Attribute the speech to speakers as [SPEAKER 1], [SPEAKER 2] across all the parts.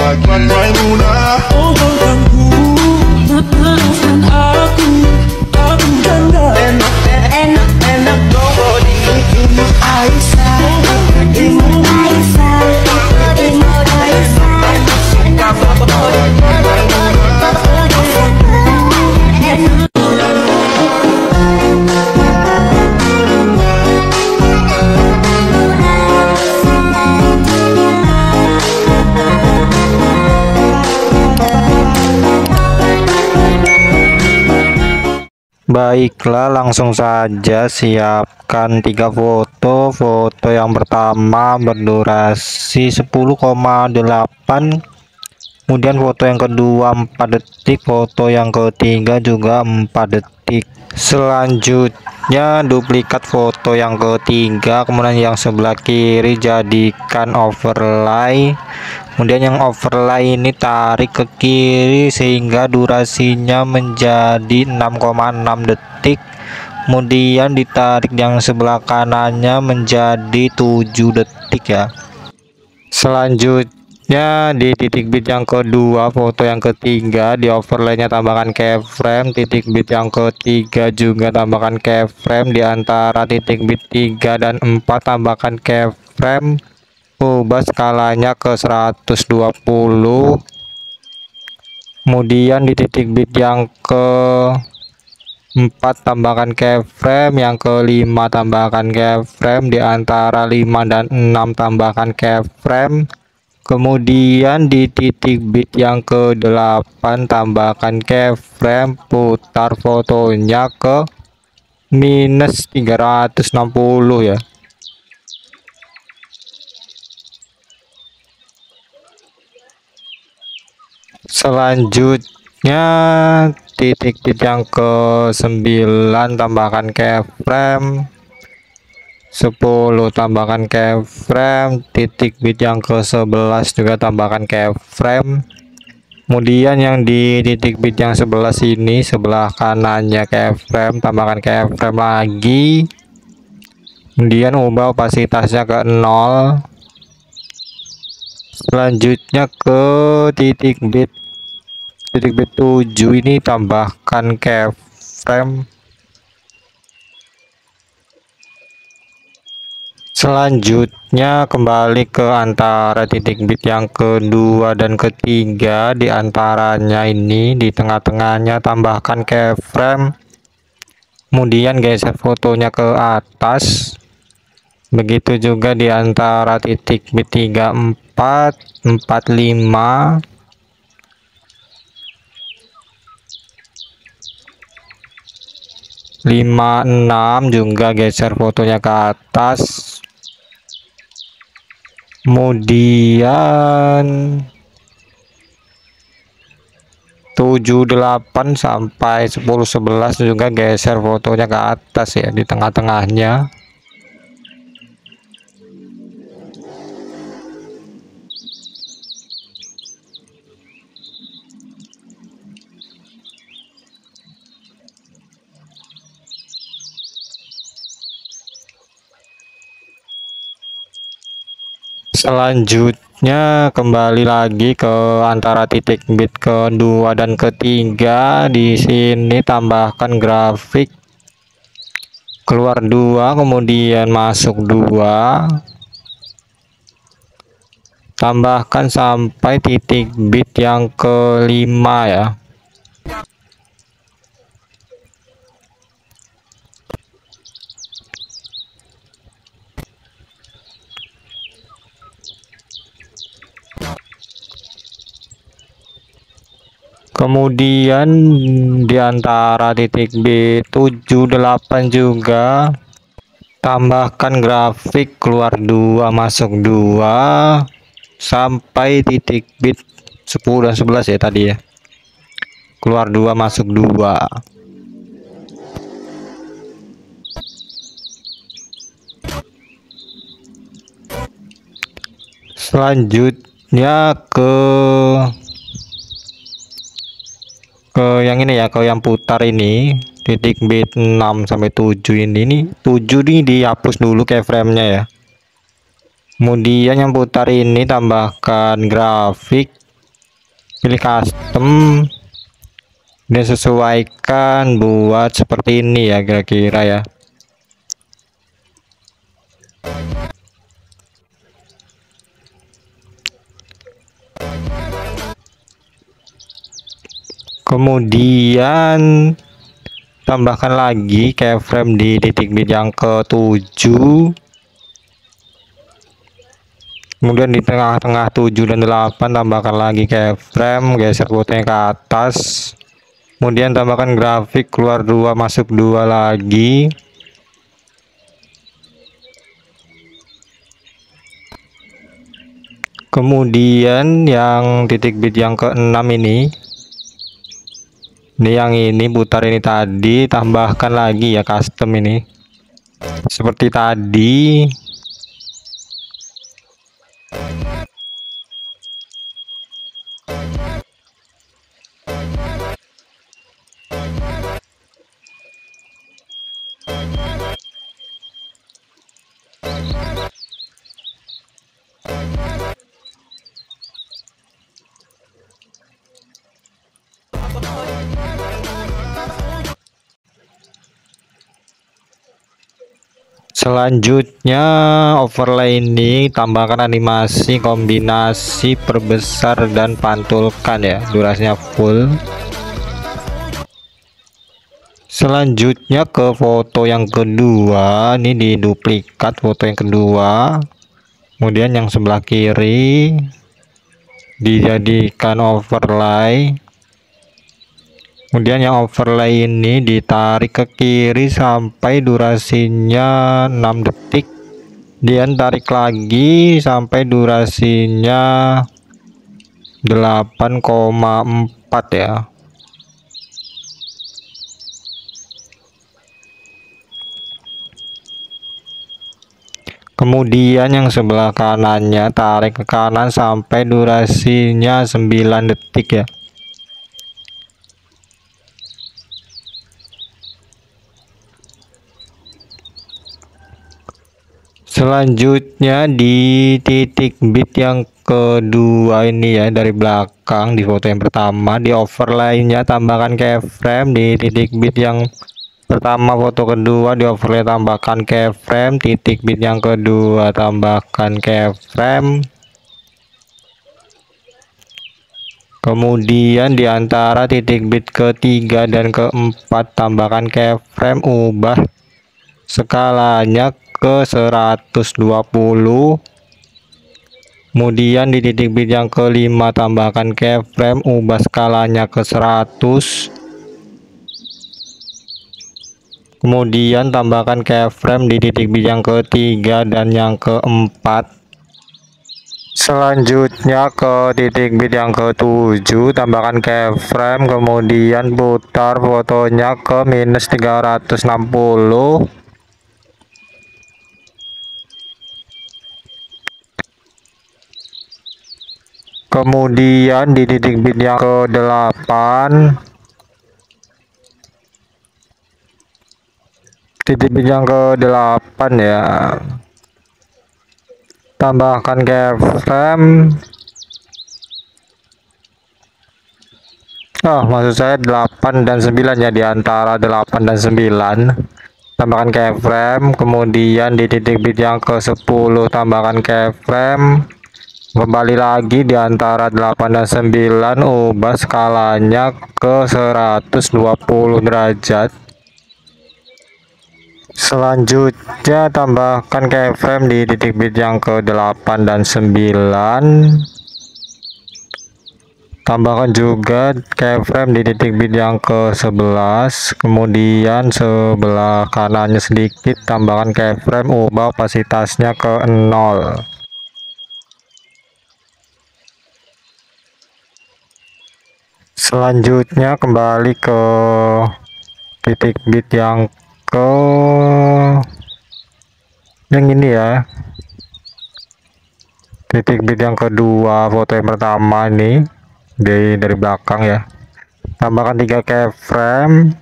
[SPEAKER 1] pagi Maimunah.
[SPEAKER 2] Oh genggamku, maafkan aku janda.
[SPEAKER 3] Enak dong Imut Aisyah, Imut Aisyah, Imut
[SPEAKER 4] Baiklah, langsung saja siapkan 3 foto. Foto yang pertama berdurasi 10,8, kemudian foto yang kedua 4 detik, foto yang ketiga juga 4 detik. Selanjutnya duplikat foto yang ketiga, kemudian yang sebelah kiri jadikan overlay, kemudian yang overlay ini tarik ke kiri sehingga durasinya menjadi 6,6 detik, kemudian ditarik yang sebelah kanannya menjadi 7 detik ya. Selanjutnya di titik bit yang kedua, foto yang ketiga, di overlaynya tambahkan keyframe, titik bit yang ketiga juga tambahkan keyframe, di antara titik bit 3 dan 4 tambahkan keyframe, ubah skalanya ke 120. Kemudian di titik bit yang ke 4 tambahkan keyframe, yang kelima tambahkan keyframe, di antara 5 dan 6 tambahkan keyframe. Kemudian di titik bit yang ke-8 tambahkan keyframe, putar fotonya ke minus 360 ya. Selanjutnya titik bit yang ke-9 tambahkan keyframe, 10 tambahkan keyframe, titik bit yang ke-11 juga tambahkan keyframe. Kemudian yang di titik bit yang 11 ini sebelah kanannya keyframe, tambahkan keyframe lagi, kemudian ubah opasitasnya ke 0. Selanjutnya ke titik bit 7 ini tambahkan keyframe. Selanjutnya kembali ke antara titik bit yang kedua dan ketiga, di antaranya ini di tengah-tengahnya tambahkan keyframe, kemudian geser fotonya ke atas. Begitu juga di antara titik bit 34, 45, 56 juga geser fotonya ke atas. Kemudian 78 sampai 10-11 juga geser fotonya ke atas ya, di tengah-tengahnya. Selanjutnya kembali lagi ke antara titik bit kedua dan ketiga. Di sini tambahkan grafik, keluar 2 kemudian masuk 2, tambahkan sampai titik bit yang kelima ya. Kemudian di antara titik bit 7, 8 juga tambahkan grafik, keluar 2 masuk 2 sampai titik bit 10 dan 11 ya tadi ya. Keluar 2 masuk 2. Selanjutnya ke yang ini ya, ke yang putar ini titik bit 6 sampai 7 ini 7 nih dihapus dulu keyframe-nya ya. Kemudian yang putar ini tambahkan grafik, pilih custom dan sesuaikan buat seperti ini ya kira-kira ya. Kemudian tambahkan lagi keyframe di titik bit yang ke-7, kemudian di tengah-tengah 7 dan 8 tambahkan lagi keyframe, geser fotonya ke atas, kemudian tambahkan grafik keluar 2 masuk 2 lagi, kemudian yang titik bit yang ke-6 ini yang ini putar ini tadi, tambahkan lagi ya custom ini seperti tadi. Selanjutnya overlay ini tambahkan animasi kombinasi perbesar dan pantulkan ya, durasinya full. Selanjutnya ke foto yang kedua, ini diduplikat foto yang kedua, kemudian yang sebelah kiri dijadikan overlay. Kemudian yang overlay ini ditarik ke kiri sampai durasinya 6 detik, kemudian tarik lagi sampai durasinya 8,4 ya. Kemudian yang sebelah kanannya tarik ke kanan sampai durasinya 9 detik ya. Selanjutnya di titik bit yang kedua ini ya, dari belakang di foto yang pertama, di overlay-nya tambahkan keyframe, di titik bit yang pertama foto kedua di overlay tambahkan keyframe, titik bit yang kedua tambahkan keyframe, kemudian di antara titik bit ketiga dan keempat tambahkan keyframe, ubah skalanya ke 120, kemudian di titik bit yang kelima tambahkan keyframe, ubah skalanya ke 100, kemudian tambahkan keyframe di titik bit yang ketiga dan yang keempat. Selanjutnya ke titik bit yang ke-7 tambahkan keyframe, kemudian putar fotonya ke -360, kemudian di titik bit yang ke-8 titik bit yang ke-8 ya, tambahkan keyframe, maksud saya 8 dan 9 ya, di antara 8 dan 9 tambahkan keyframe, kemudian di titik bit yang ke-10 tambahkan keyframe, kembali lagi di antara 8 dan 9 ubah skalanya ke 120 derajat. Selanjutnya tambahkan keyframe di titik bit yang ke-8 dan 9, tambahkan juga keyframe di titik bit yang ke-11, kemudian sebelah kanannya sedikit tambahkan keyframe, ubah opasitasnya ke 0. Selanjutnya kembali ke titik bit yang ini ya, titik bit yang kedua foto yang pertama ini dari belakang ya, tambahkan 3 keyframe,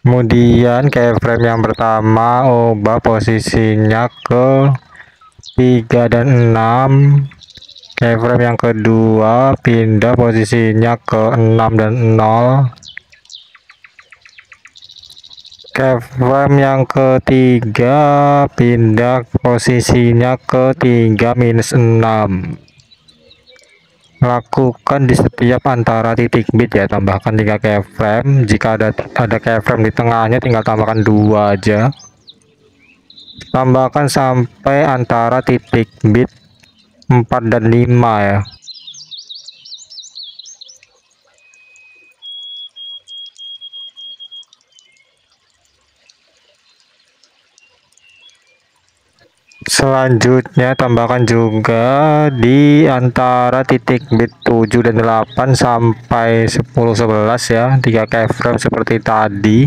[SPEAKER 4] kemudian keyframe yang pertama ubah posisinya ke 3 dan 6, Keyframe yang kedua pindah posisinya ke 6 dan 0. Keyframe yang ketiga pindah posisinya ke 3 minus 6. Lakukan di setiap antara titik bit ya, tambahkan 3 keyframe. Jika ada keyframe di tengahnya tinggal tambahkan 2 aja. Tambahkan sampai antara titik bit 4 dan 5 ya. Selanjutnya tambahkan juga di antara titik bit 7 dan 8 sampai 10 11 ya, 3 keyframe seperti tadi.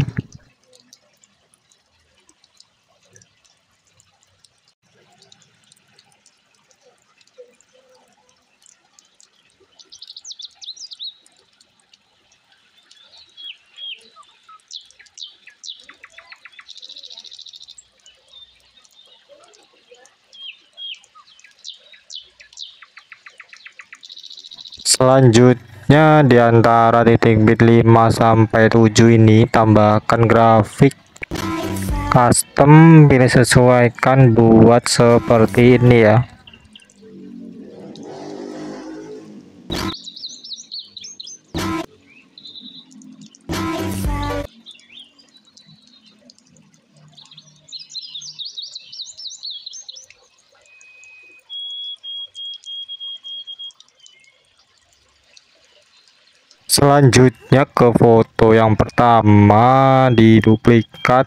[SPEAKER 4] Selanjutnya di antara titik bit 5 sampai 7 ini tambahkan grafik custom, pilih sesuaikan buat seperti ini ya. Selanjutnya ke foto yang pertama diduplikat,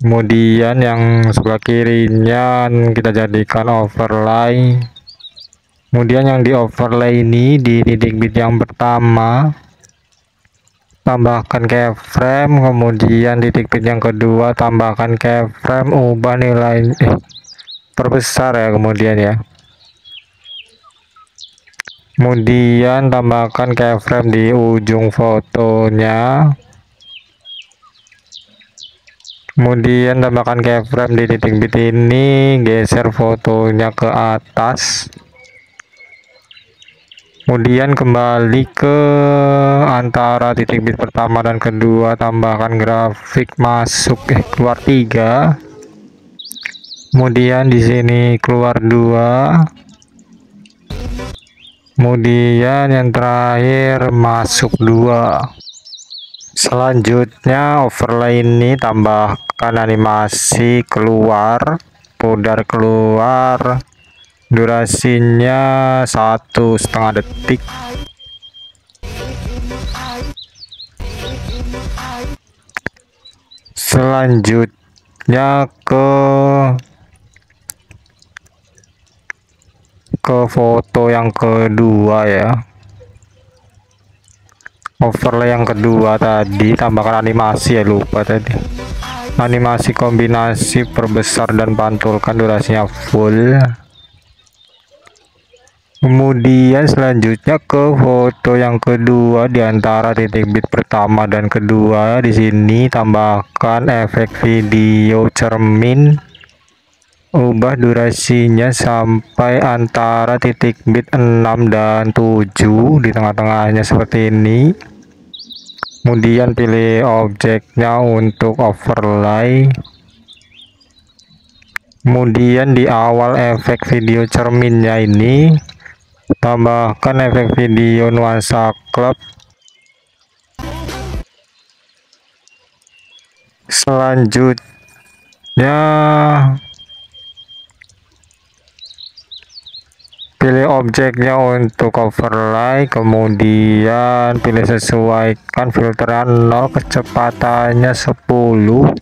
[SPEAKER 4] kemudian yang sebelah kirinya kita jadikan overlay. Kemudian yang di overlay ini di titik bit yang pertama tambahkan keyframe, kemudian titik bit yang kedua tambahkan keyframe, ubah nilai perbesar ya, kemudian ya. Kemudian tambahkan keyframe di ujung fotonya. Kemudian tambahkan keyframe di titik bit ini, geser fotonya ke atas. Kemudian kembali ke antara titik bit pertama dan kedua, tambahkan grafik masuk keluar 3. Kemudian di sini keluar 2. Kemudian yang terakhir masuk 2. Selanjutnya overlay ini tambahkan animasi keluar, pudar keluar, durasinya 1,5 detik. Selanjutnya ke foto yang kedua ya, overlay yang kedua tadi tambahkan animasi ya, lupa tadi, animasi kombinasi perbesar dan pantulkan durasinya full. Kemudian selanjutnya ke foto yang kedua di antara titik bit pertama dan kedua, di sini tambahkan efek video cermin, ubah durasinya sampai antara titik bit 6 dan 7, di tengah-tengahnya seperti ini. Kemudian pilih objeknya untuk overlay. Kemudian di awal efek video cerminnya ini tambahkan efek video nuansa klub. Selanjutnya pilih objeknya untuk overlay, kemudian pilih sesuaikan filternya 0, kecepatannya 10.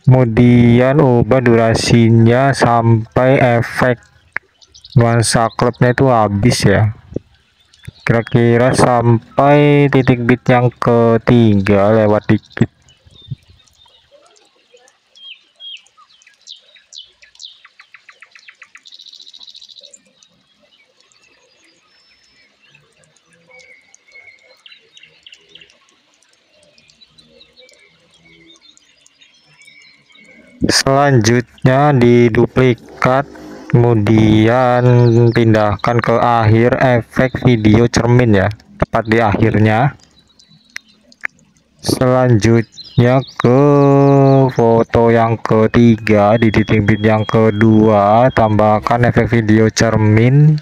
[SPEAKER 4] Kemudian ubah durasinya sampai efek nuansa klubnya itu habis ya, kira-kira sampai titik bit yang ketiga, lewat dikit. Selanjutnya diduplikat, kemudian pindahkan ke akhir efek video cermin ya, tepat di akhirnya. Selanjutnya ke foto yang ketiga, di titik bit yang kedua tambahkan efek video cermin,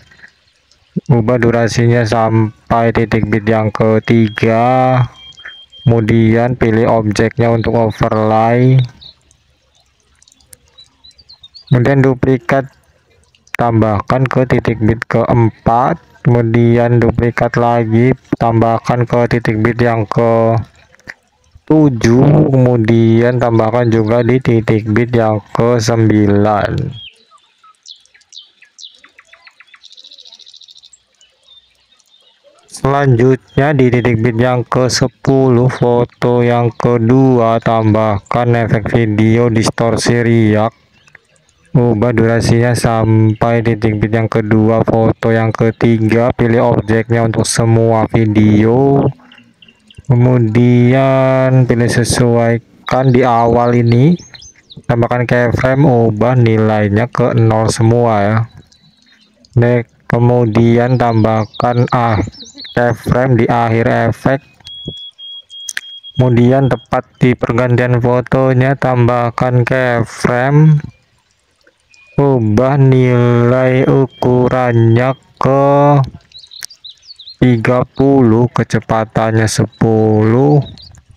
[SPEAKER 4] ubah durasinya sampai titik bit yang ketiga, kemudian pilih objeknya untuk overlay, kemudian duplikat tambahkan ke titik bit keempat, kemudian duplikat lagi tambahkan ke titik bit yang ke 7, kemudian tambahkan juga di titik bit yang ke 9. Selanjutnya di titik bit yang ke 10, foto yang kedua tambahkan efek video distorsi riak, ubah durasinya sampai titik bit yang kedua. Foto yang ketiga, pilih objeknya untuk semua video, kemudian pilih sesuaikan di awal ini, tambahkan keyframe, ubah nilainya ke 0 semua ya. Kemudian tambahkan keyframe di akhir efek, kemudian tepat di pergantian fotonya tambahkan keyframe, ubah nilai ukurannya ke 30, kecepatannya 10,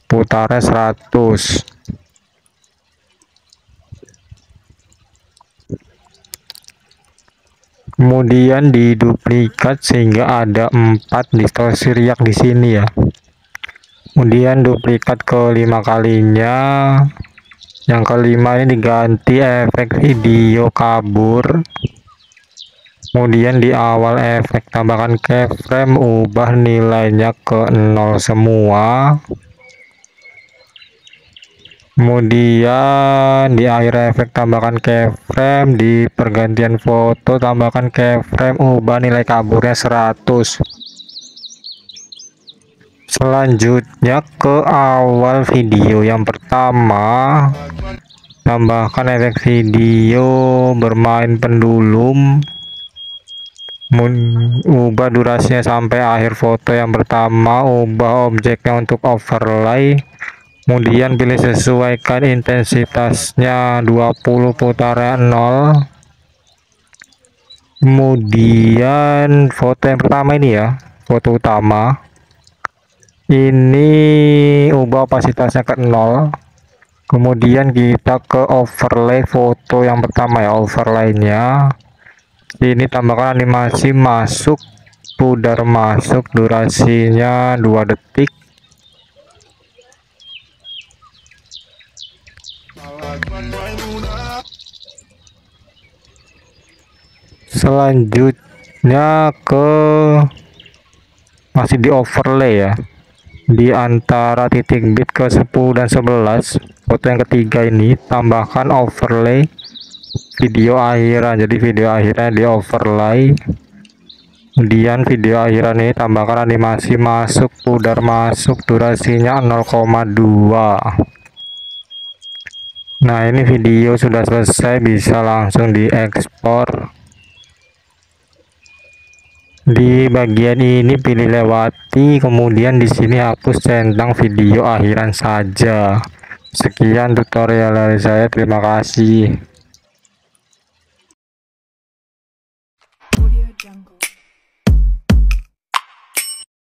[SPEAKER 4] putarnya 100. Kemudian diduplikat sehingga ada 4 distorsi riak di sini ya. Kemudian duplikat ke 5 kalinya. Yang kelima ini diganti efek video kabur. Kemudian di awal efek tambahkan keyframe, ubah nilainya ke 0 semua. Kemudian di akhir efek tambahkan keyframe, di pergantian foto tambahkan keyframe, ubah nilai kaburnya 100. Selanjutnya ke awal video yang pertama, tambahkan efek video bermain pendulum, ubah durasinya sampai akhir foto yang pertama, ubah objeknya untuk overlay, kemudian pilih sesuaikan intensitasnya 20, putarnya 0. Kemudian foto yang pertama ini ya, foto utama ini ubah opasitasnya ke 0. Kemudian kita ke overlay foto yang pertama ya, overlaynya ini tambahkan animasi masuk, pudar masuk, durasinya 2 detik. Selanjutnya ke masih di overlay ya, di antara titik bit ke 10 dan 11, foto yang ketiga ini tambahkan overlay video akhiran. Jadi video akhirnya di overlay, kemudian video akhiran ini tambahkan animasi masuk, pudar masuk, durasinya 0,2. Nah, ini video sudah selesai, bisa langsung diekspor. Di bagian ini pilih lewati, kemudian di sini hapus centang video akhiran saja. Sekian tutorial dari saya, terima kasih.